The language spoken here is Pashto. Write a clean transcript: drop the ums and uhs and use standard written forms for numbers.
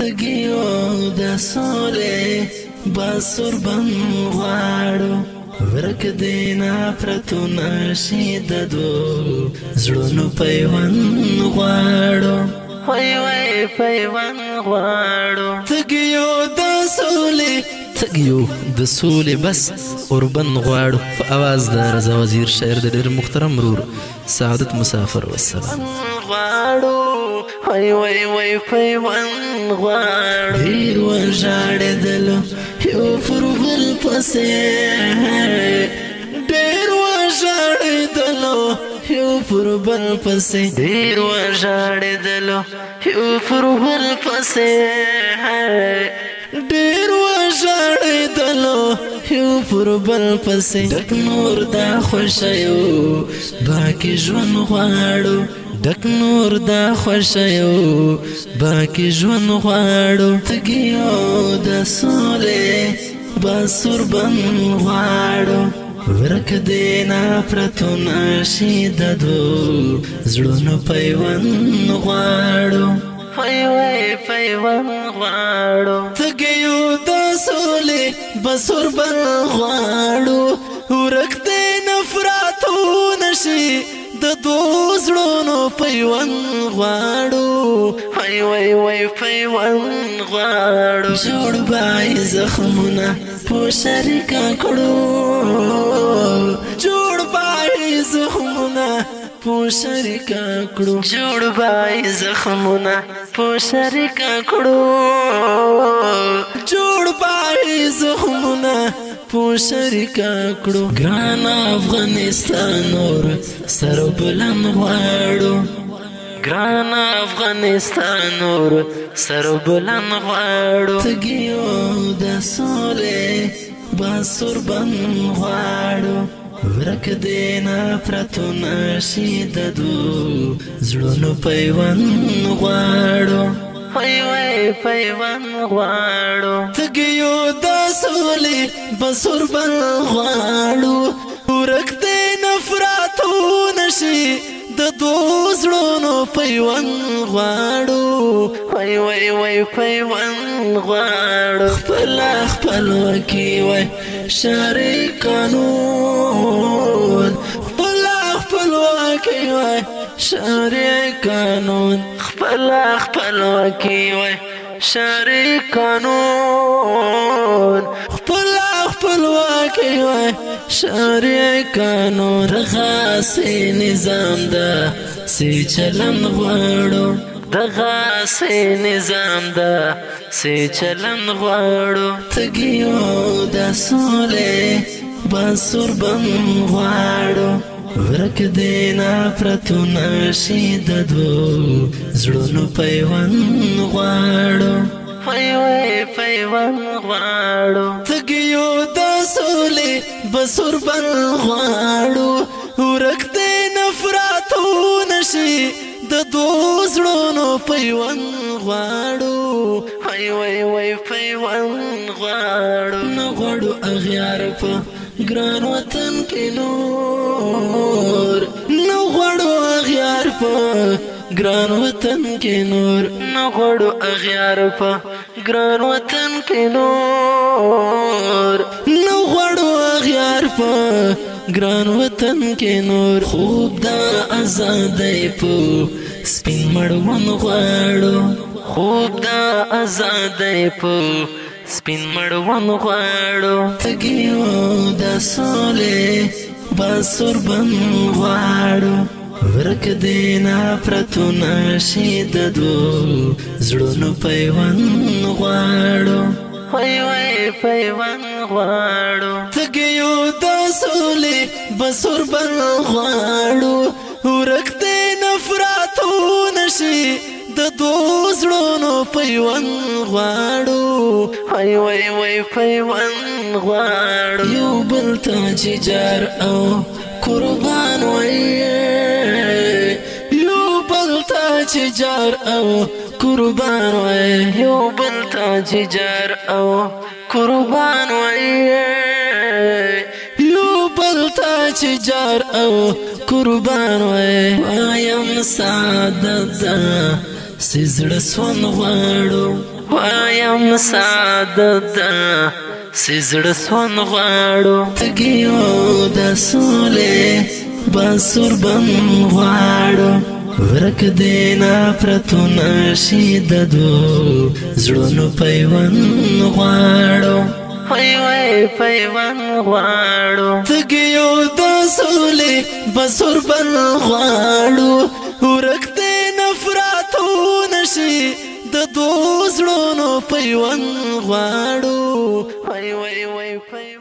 تګیو د سولې باسور بن غواړو ورک دینا پرتو نشي د دو زړونو پیوند غواړو وای وای پیوند غواړو تګیو د سولې تګیو د سولې بس اوربن غواړو په اواز د رضا وزیر شاعر د ډېر محترم ورور سعادت مسافر والسلام غواړو وای وای وای پیوند غواړو ډېر وژاړېدلو یو پر بل پسې ډېر وژاړېدلو یو پر بل پسې ډېر وژاړېدلو یو پر بل پسې ډېر وژاړېدلو یو پر بل پسې ډک نور دا خوښیو باقي ژوند غواړو ډک نور دا خوښیو باقي ژوند غواړو تګیو د سولې باسور بن غواړو ورک دینا پرتو نشي د دو زړونو پیوند غواړو وای وای پیوند غواړو تګیو د سولې باسور بن غواړو ورک دینا پرتو نشي د دو زړونو پیوند غواړو وای وای وای پیوند غواړو جوړ بای زخمونه په شریکه کړو جوړ بای زخمونه په شریکه کړو جوړ بای زخمونه په شریکه کړو جوړ بای زخمونه په شریکه کړو ګران افغانستان نور سر بلند غواړو ګران افغانستان نور سر بلند غواړو تګیو د سولې باسور بن غواړو ورک دینا پرتو نشي د دو زړونو پیوند غواړو وای وای پیوند غواړو تګیو د سولې باسور بن غواړو ورک دینا پرتو نشي د دو زړونو پیوند غواړو وای وای وای پیوند غواړو خپل خپلواکي وای شرعي قانون خپل خپلواکي وای شرعي قانون خپل خپلواکي وای شرعي قانون خپل خپلواکي وای شرعي قانون رغاسي نظام دا سي چلن غواړو دغاسي نظام دا سي چلن غواړو تګیو د سولې باسور بن غواړو ورک دینا پرتو نشي د دو زړونو پیوند غواړو وای وای پیوند غواړو تګیو د سولې باسور بن غواړو ورک دینا پرتو نشي د دو زړونو پیوند غواړو وای وای وای پیوند غواړو نه غواړو اغیار په ګران وطن کې نور نه غواړو اغیار په ګران وطن کې نور نه غواړو اغیار په ګران وطن کې نور نه غواړو اغیار په ګران وطن کې نور خوب دا آزادۍ په سپین مړوند غواړو خوب دا آزادۍ په سپین مړوند غواړو تګیو د سولې باسور بن غواړو ورک دینا پرتو نشي د دو زړونو پیوند غواړو وای وای پیوند غواړو تګیو د سولې باسور بن غواړو ورک دینا پرتو نشي د دو زړونو پیوند غواړو وای وای وای پیوند غواړو یو بل ته چې جار او قربان وای یو بل ته چې جار او قربان وای یو بل ته چې جار او قربان وای یو بل ته چې جار او قربان وای وایم سعادت سزړه سون غواړو سعادت سزړه سون غواړو تګیو د سولې باسور بن غواړو ورک دینا پرتو نشي د دو زړونو پیوند غواړو وای وای پیوند غواړو تګیو د سولې باسور بن غواړو ورک دینا پرتو نشي د دو زړونو پیوند غواړو وای وای وای